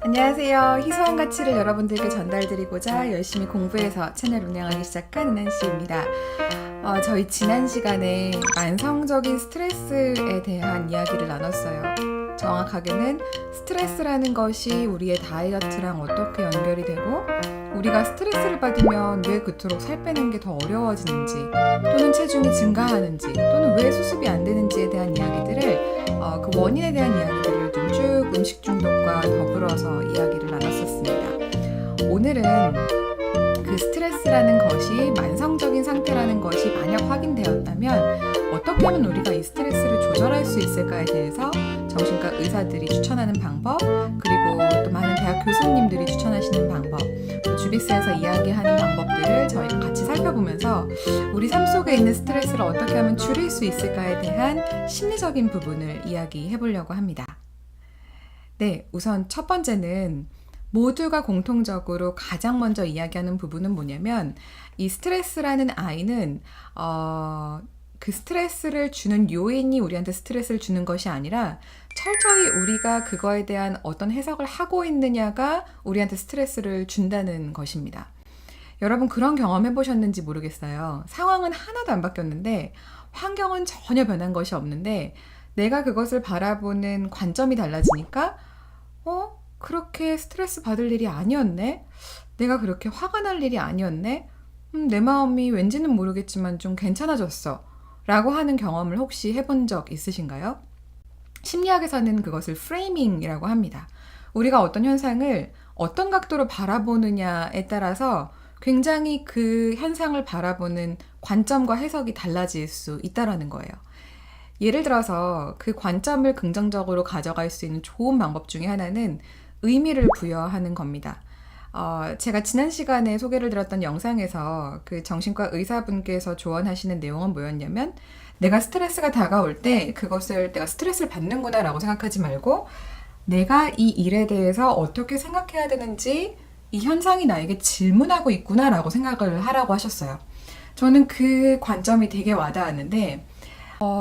안녕하세요. 희소한 가치를 여러분들께 전달드리고자 열심히 공부해서 채널 운영하기 시작한 은한씨입니다. 저희 지난 시간에 만성적인 스트레스에 대한 이야기를 나눴어요. 정확하게는 스트레스라는 것이 우리의 다이어트랑 어떻게 연결이 되고 우리가 스트레스를 받으면 왜 그토록 살 빼는 게 더 어려워지는지 또는 체중이 증가하는지 또는 왜 수습이 안 되는지에 대한 이야기들을 그 원인에 대한 이야기들을 좀 쭉 음식 중독과 더불어서 이야기를 나눴었습니다. 오늘은 그 스트레스라는 것이 만성적인 상태라는 것이 만약 확인되었다면 어떻게 하면 우리가 이 스트레스를 조절할 수 있을까에 대해서 정신과 의사들이 추천하는 방법, 그리고 또 많은 대학 교수님들이 추천하시는 방법, 또 주비스에서 이야기하는 방법들을 저희가 같이 살펴보면서 우리 삶 속에 있는 스트레스를 어떻게 하면 줄일 수 있을까에 대한 심리적인 부분을 이야기해 보려고 합니다. 네, 우선 첫 번째는 모두가 공통적으로 가장 먼저 이야기하는 부분은 뭐냐면 이 스트레스라는 아이는 그 스트레스를 주는 요인이 우리한테 스트레스를 주는 것이 아니라 철저히 우리가 그거에 대한 어떤 해석을 하고 있느냐가 우리한테 스트레스를 준다는 것입니다. 여러분 그런 경험 해보셨는지 모르겠어요. 상황은 하나도 안 바뀌었는데 환경은 전혀 변한 것이 없는데 내가 그것을 바라보는 관점이 달라지니까 그렇게 스트레스 받을 일이 아니었네? 내가 그렇게 화가 날 일이 아니었네? 내 마음이 왠지는 모르겠지만 좀 괜찮아졌어. 라고 하는 경험을 혹시 해본 적 있으신가요? 심리학에서는 그것을 프레이밍이라고 합니다. 우리가 어떤 현상을 어떤 각도로 바라보느냐에 따라서 굉장히 그 현상을 바라보는 관점과 해석이 달라질 수 있다는 거예요. 예를 들어서 그 관점을 긍정적으로 가져갈 수 있는 좋은 방법 중에 하나는 의미를 부여하는 겁니다. 제가 지난 시간에 소개를 드렸던 영상에서 그 정신과 의사분께서 조언하시는 내용은 뭐였냐면 내가 스트레스가 다가올 때 그것을 내가 스트레스를 받는구나 라고 생각하지 말고 내가 이 일에 대해서 어떻게 생각해야 되는지 이 현상이 나에게 질문하고 있구나 라고 생각을 하라고 하셨어요. 저는 그 관점이 되게 와닿았는데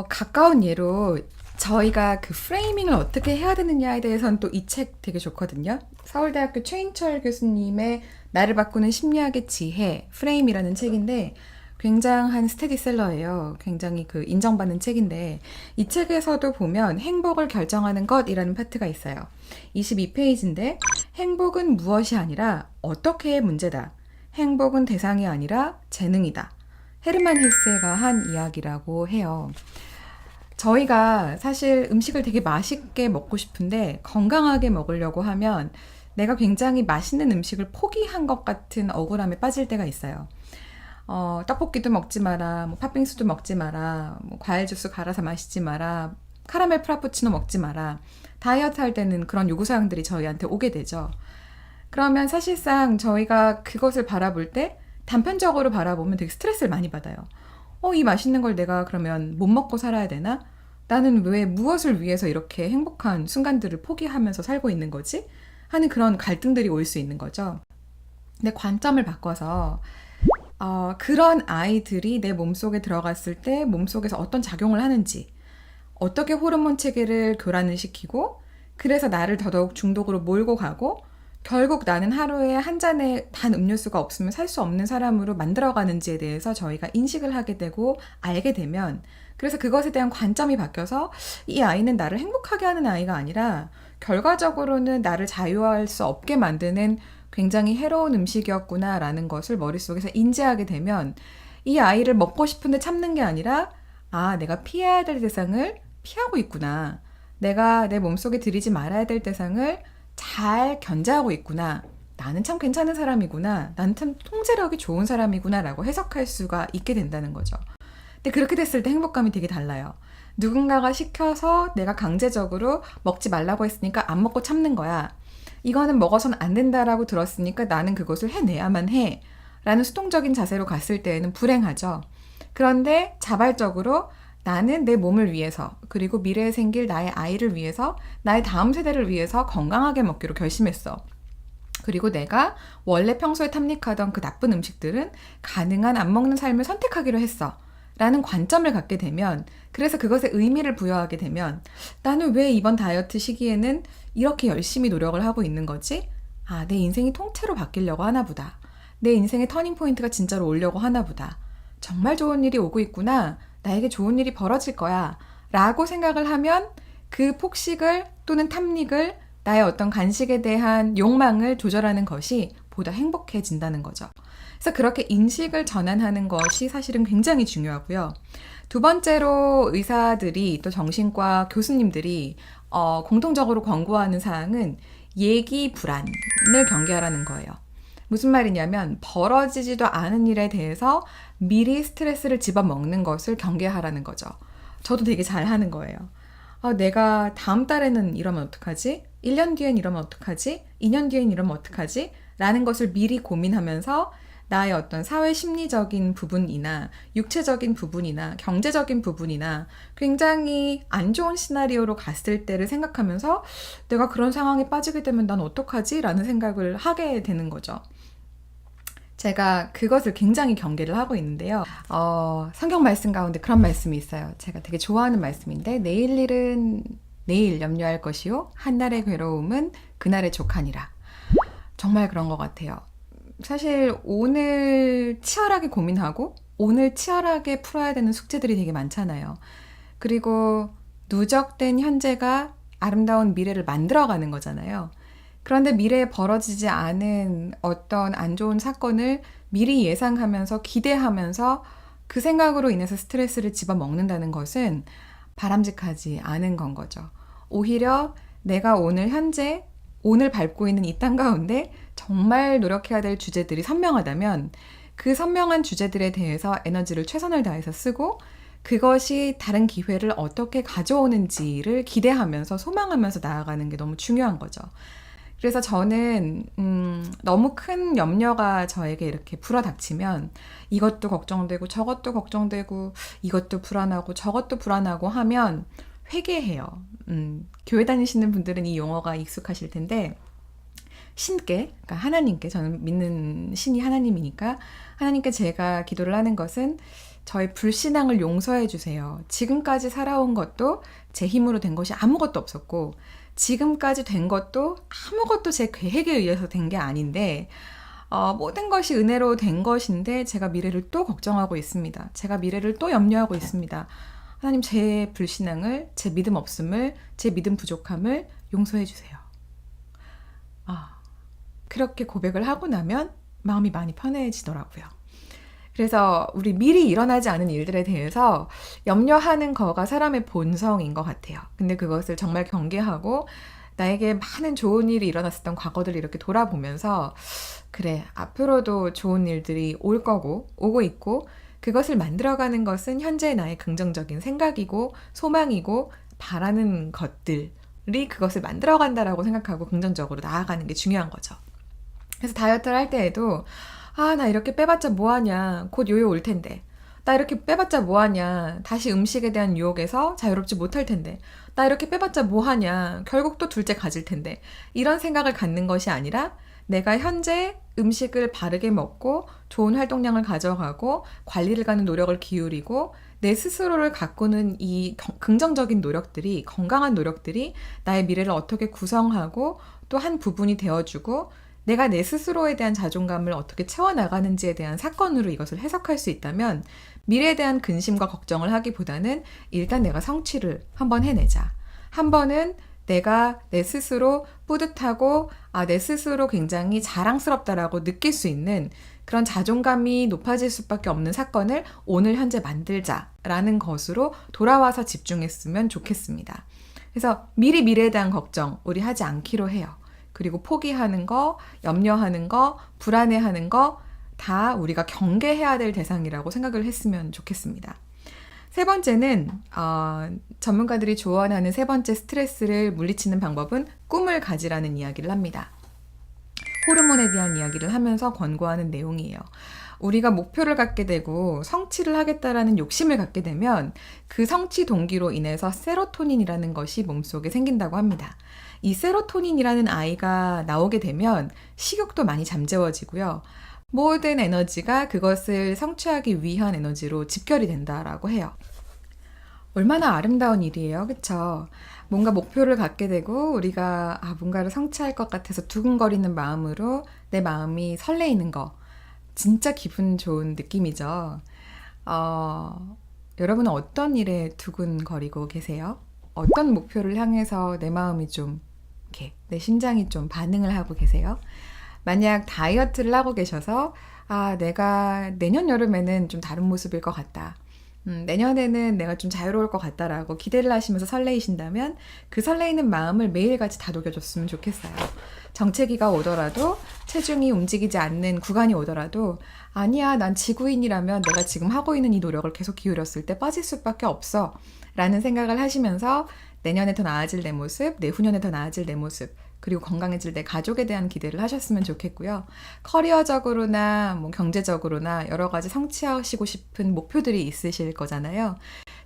가까운 예로 저희가 그 프레이밍을 어떻게 해야 되느냐에 대해서는 또 이 책 되게 좋거든요. 서울대학교 최인철 교수님의 나를 바꾸는 심리학의 지혜, 프레임이라는 책인데 굉장한 스테디셀러예요. 굉장히 그 인정받는 책인데 이 책에서도 보면 행복을 결정하는 것이라는 파트가 있어요. 22페이지인데 행복은 무엇이 아니라 어떻게의 문제다. 행복은 대상이 아니라 재능이다. 헤르만 헤세가 한 이야기라고 해요. 저희가 사실 음식을 되게 맛있게 먹고 싶은데 건강하게 먹으려고 하면 내가 굉장히 맛있는 음식을 포기한 것 같은 억울함에 빠질 때가 있어요. 떡볶이도 먹지 마라, 팥빙수도 먹지 마라, 과일 주스 갈아서 마시지 마라, 카라멜 프라푸치노 먹지 마라. 다이어트 할 때는 그런 요구사항들이 저희한테 오게 되죠. 그러면 사실상 저희가 그것을 바라볼 때 단편적으로 바라보면 되게 스트레스를 많이 받아요. 이 맛있는 걸 내가 그러면 못 먹고 살아야 되나? 나는 왜 무엇을 위해서 이렇게 행복한 순간들을 포기하면서 살고 있는 거지? 하는 그런 갈등들이 올 수 있는 거죠. 근데 관점을 바꿔서 그런 아이들이 내 몸속에 들어갔을 때 몸속에서 어떤 작용을 하는지 어떻게 호르몬 체계를 교란을 시키고 그래서 나를 더더욱 중독으로 몰고 가고 결국 나는 하루에 한 잔의 단 음료수가 없으면 살 수 없는 사람으로 만들어가는지에 대해서 저희가 인식을 하게 되고 알게 되면 그래서 그것에 대한 관점이 바뀌어서 이 아이는 나를 행복하게 하는 아이가 아니라 결과적으로는 나를 자유할 수 없게 만드는 굉장히 해로운 음식이었구나라는 것을 머릿속에서 인지하게 되면 이 아이를 먹고 싶은데 참는 게 아니라 내가 피해야 될 대상을 피하고 있구나. 내가 내 몸속에 들이지 말아야 될 대상을 잘 견제하고 있구나. 나는 참 괜찮은 사람이구나. 나는 참 통제력이 좋은 사람이구나 라고 해석할 수가 있게 된다는 거죠. 근데 그렇게 됐을 때 행복감이 되게 달라요. 누군가가 시켜서 내가 강제적으로 먹지 말라고 했으니까 안 먹고 참는 거야. 이거는 먹어서는 안 된다라고 들었으니까 나는 그것을 해내야만 해. 라는 수동적인 자세로 갔을 때에는 불행하죠. 그런데 자발적으로 나는 내 몸을 위해서 그리고 미래에 생길 나의 아이를 위해서 나의 다음 세대를 위해서 건강하게 먹기로 결심했어. 그리고 내가 원래 평소에 탐닉하던 그 나쁜 음식들은 가능한 안 먹는 삶을 선택하기로 했어. 라는 관점을 갖게 되면, 그래서 그것에 의미를 부여하게 되면, 나는 왜 이번 다이어트 시기에는 이렇게 열심히 노력을 하고 있는 거지? 아, 내 인생이 통째로 바뀌려고 하나 보다. 내 인생의 터닝 포인트가 진짜로 오려고 하나 보다. 정말 좋은 일이 오고 있구나. 나에게 좋은 일이 벌어질 거야. 라고 생각을 하면 그 폭식을 또는 탐닉을, 나의 어떤 간식에 대한 욕망을 조절하는 것이 보다 행복해진다는 거죠. 그래서 그렇게 인식을 전환하는 것이 사실은 굉장히 중요하고요. 두 번째로 의사들이 또 정신과 교수님들이 공통적으로 권고하는 사항은 예기 불안을 경계하라는 거예요. 무슨 말이냐면 벌어지지도 않은 일에 대해서 미리 스트레스를 집어먹는 것을 경계하라는 거죠. 저도 되게 잘하는 거예요. 내가 다음 달에는 이러면 어떡하지? 1년 뒤엔 이러면 어떡하지? 2년 뒤엔 이러면 어떡하지? 라는 것을 미리 고민하면서 나의 어떤 사회 심리적인 부분이나 육체적인 부분이나 경제적인 부분이나 굉장히 안 좋은 시나리오로 갔을 때를 생각하면서 내가 그런 상황에 빠지게 되면 난 어떡하지? 라는 생각을 하게 되는 거죠. 제가 그것을 굉장히 경계를 하고 있는데요. 성경 말씀 가운데 그런 말씀이 있어요. 제가 되게 좋아하는 말씀인데, 내일 일은 내일 염려할 것이요 한날의 괴로움은 그날의 족하니라. 정말 그런 것 같아요. 사실 오늘 치열하게 고민하고 오늘 치열하게 풀어야 되는 숙제들이 되게 많잖아요. 그리고 누적된 현재가 아름다운 미래를 만들어가는 거잖아요. 그런데 미래에 벌어지지 않은 어떤 안 좋은 사건을 미리 예상하면서 기대하면서 그 생각으로 인해서 스트레스를 집어먹는다는 것은 바람직하지 않은 건 거죠. 오히려 내가 오늘 현재, 오늘 밟고 있는 이 땅 가운데 정말 노력해야 될 주제들이 선명하다면 그 선명한 주제들에 대해서 에너지를 최선을 다해서 쓰고 그것이 다른 기회를 어떻게 가져오는지를 기대하면서 소망하면서 나아가는 게 너무 중요한 거죠. 그래서 저는 너무 큰 염려가 저에게 이렇게 불어닥치면 이것도 걱정되고 저것도 걱정되고 이것도 불안하고 저것도 불안하고 하면 회개해요. 교회 다니시는 분들은 이 용어가 익숙하실 텐데, 신께, 그러니까 하나님께, 저는 믿는 신이 하나님이니까 하나님께 제가 기도를 하는 것은 저의 불신앙을 용서해 주세요. 지금까지 살아온 것도 제 힘으로 된 것이 아무것도 없었고 지금까지 된 것도 아무것도 제 계획에 의해서 된 게 아닌데 모든 것이 은혜로 된 것인데 제가 미래를 또 걱정하고 있습니다. 제가 미래를 또 염려하고 있습니다. 하나님, 제 불신앙을, 제 믿음 없음을, 제 믿음 부족함을 용서해 주세요. 그렇게 고백을 하고 나면 마음이 많이 편해지더라고요. 그래서 우리 미리 일어나지 않은 일들에 대해서 염려하는 거가 사람의 본성인 것 같아요. 근데 그것을 정말 경계하고 나에게 많은 좋은 일이 일어났었던 과거들을 이렇게 돌아보면서 그래, 앞으로도 좋은 일들이 올 거고 오고 있고 그것을 만들어가는 것은 현재의 나의 긍정적인 생각이고 소망이고 바라는 것들이 그것을 만들어간다라고 생각하고 긍정적으로 나아가는 게 중요한 거죠. 그래서 다이어트를 할 때에도 나 이렇게 빼봤자 뭐하냐, 곧 요요 올 텐데, 나 이렇게 빼봤자 뭐하냐, 다시 음식에 대한 유혹에서 자유롭지 못할 텐데, 나 이렇게 빼봤자 뭐하냐, 결국 또 둘째 가질 텐데, 이런 생각을 갖는 것이 아니라 내가 현재 음식을 바르게 먹고 좋은 활동량을 가져가고 관리를 가는 노력을 기울이고 내 스스로를 가꾸는 이 긍정적인 노력들이, 건강한 노력들이 나의 미래를 어떻게 구성하고 또 한 부분이 되어주고 내가 내 스스로에 대한 자존감을 어떻게 채워나가는지에 대한 사건으로 이것을 해석할 수 있다면 미래에 대한 근심과 걱정을 하기보다는 일단 내가 성취를 한번 해내자. 한 번은 내가 내 스스로 뿌듯하고 내 스스로 굉장히 자랑스럽다라고 느낄 수 있는 그런 자존감이 높아질 수밖에 없는 사건을 오늘 현재 만들자라는 것으로 돌아와서 집중했으면 좋겠습니다. 그래서 미리 미래에 대한 걱정 우리 하지 않기로 해요. 그리고 포기하는 거, 염려하는 거, 불안해하는 거 다 우리가 경계해야 될 대상이라고 생각을 했으면 좋겠습니다. 세 번째는 전문가들이 조언하는 세 번째 스트레스를 물리치는 방법은 꿈을 가지라는 이야기를 합니다. 호르몬에 대한 이야기를 하면서 권고하는 내용이에요. 우리가 목표를 갖게 되고 성취를 하겠다라는 욕심을 갖게 되면 그 성취 동기로 인해서 세로토닌이라는 것이 몸속에 생긴다고 합니다. 이 세로토닌이라는 아이가 나오게 되면 식욕도 많이 잠재워지고요. 모든 에너지가 그것을 성취하기 위한 에너지로 집결이 된다라고 해요. 얼마나 아름다운 일이에요. 그쵸? 뭔가 목표를 갖게 되고 우리가 뭔가를 성취할 것 같아서 두근거리는 마음으로 내 마음이 설레이는 거. 진짜 기분 좋은 느낌이죠. 여러분은 어떤 일에 두근거리고 계세요? 어떤 목표를 향해서 내 마음이 좀, 이렇게, 내 심장이 좀 반응을 하고 계세요? 만약 다이어트를 하고 계셔서, 내가 내년 여름에는 좀 다른 모습일 것 같다. 내년에는 내가 좀 자유로울 것 같다라고 기대를 하시면서 설레이신다면 그 설레이는 마음을 매일같이 다독여줬으면 좋겠어요. 정체기가 오더라도 체중이 움직이지 않는 구간이 오더라도 아니야, 난 지구인이라면 내가 지금 하고 있는 이 노력을 계속 기울였을 때 빠질 수밖에 없어 라는 생각을 하시면서 내년에 더 나아질 내 모습, 내후년에 더 나아질 내 모습, 그리고 건강해질 내 가족에 대한 기대를 하셨으면 좋겠고요. 커리어적으로나 경제적으로나 여러 가지 성취하시고 싶은 목표들이 있으실 거잖아요.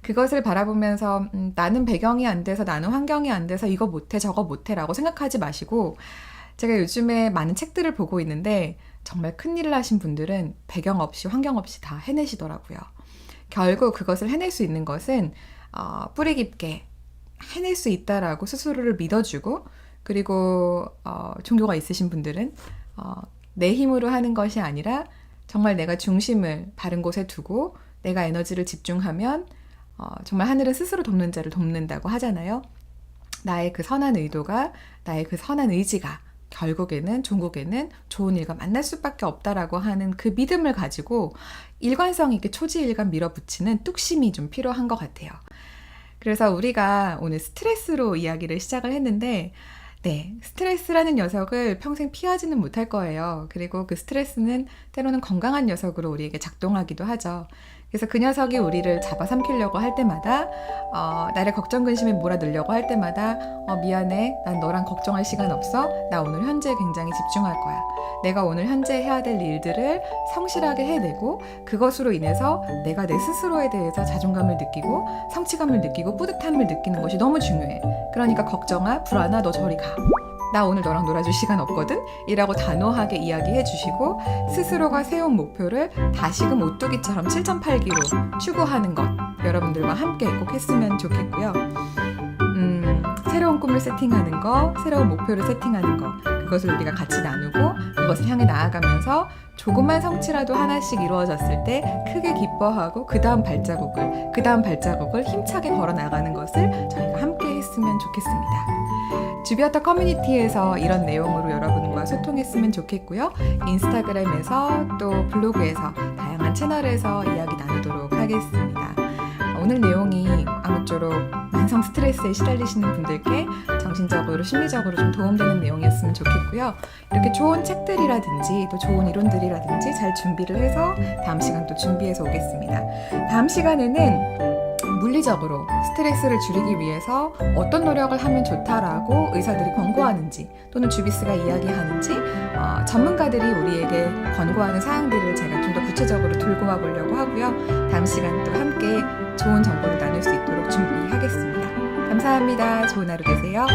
그것을 바라보면서 나는 배경이 안 돼서, 나는 환경이 안 돼서 이거 못해 저거 못해 라고 생각하지 마시고, 제가 요즘에 많은 책들을 보고 있는데 정말 큰일을 하신 분들은 배경 없이 환경 없이 다 해내시더라고요. 결국 그것을 해낼 수 있는 것은 뿌리 깊게 해낼 수 있다라고 스스로를 믿어주고, 그리고 종교가 있으신 분들은 내 힘으로 하는 것이 아니라 정말 내가 중심을 바른 곳에 두고 내가 에너지를 집중하면 정말 하늘은 스스로 돕는 자를 돕는다고 하잖아요. 나의 그 선한 의도가, 나의 그 선한 의지가 결국에는 종국에는 좋은 일과 만날 수밖에 없다라고 하는 그 믿음을 가지고 일관성 있게 초지일관 밀어붙이는 뚝심이 좀 필요한 것 같아요. 그래서 우리가 오늘 스트레스로 이야기를 시작을 했는데, 네, 스트레스라는 녀석을 평생 피하지는 못할 거예요. 그리고 그 스트레스는 때로는 건강한 녀석으로 우리에게 작동하기도 하죠. 그래서 그 녀석이 우리를 잡아삼키려고 할 때마다, 나를 걱정 근심에 몰아넣으려고 할 때마다, 미안해, 난 너랑 걱정할 시간 없어. 나 오늘 현재에 굉장히 집중할 거야. 내가 오늘 현재 해야 될 일들을 성실하게 해내고 그것으로 인해서 내가 내 스스로에 대해서 자존감을 느끼고 성취감을 느끼고 뿌듯함을 느끼는 것이 너무 중요해. 그러니까 걱정아, 불안아, 너 저리 가. 나 오늘 너랑 놀아줄 시간 없거든? 이라고 단호하게 이야기해 주시고 스스로가 세운 목표를 다시금 오뚜기처럼 7.8기로 추구하는 것, 여러분들과 함께 꼭 했으면 좋겠고요. 새로운 꿈을 세팅하는 거, 새로운 목표를 세팅하는 거, 그것을 우리가 같이 나누고 그것을 향해 나아가면서 조그만 성취라도 하나씩 이루어졌을 때 크게 기뻐하고 그 다음 발자국을 힘차게 걸어 나가는 것을 저희가 함께 했으면 좋겠습니다. 주비어터 커뮤니티에서 이런 내용으로 여러분과 소통했으면 좋겠고요. 인스타그램에서 또 블로그에서 다양한 채널에서 이야기 나누도록 하겠습니다. 오늘 내용이 아무쪼록 만성 스트레스에 시달리시는 분들께 정신적으로 심리적으로 좀 도움되는 내용이었으면 좋겠고요. 이렇게 좋은 책들이라든지 또 좋은 이론들이라든지 잘 준비를 해서 다음 시간 또 준비해서 오겠습니다. 다음 시간에는 물리적으로 스트레스를 줄이기 위해서 어떤 노력을 하면 좋다라고 의사들이 권고하는지 또는 주비스가 이야기하는지 전문가들이 우리에게 권고하는 사항들을 제가 좀 더 구체적으로 들고 와 보려고 하고요. 다음 시간 또 함께 좋은 정보를 나눌 수 있도록 준비하겠습니다. 감사합니다. 좋은 하루 되세요.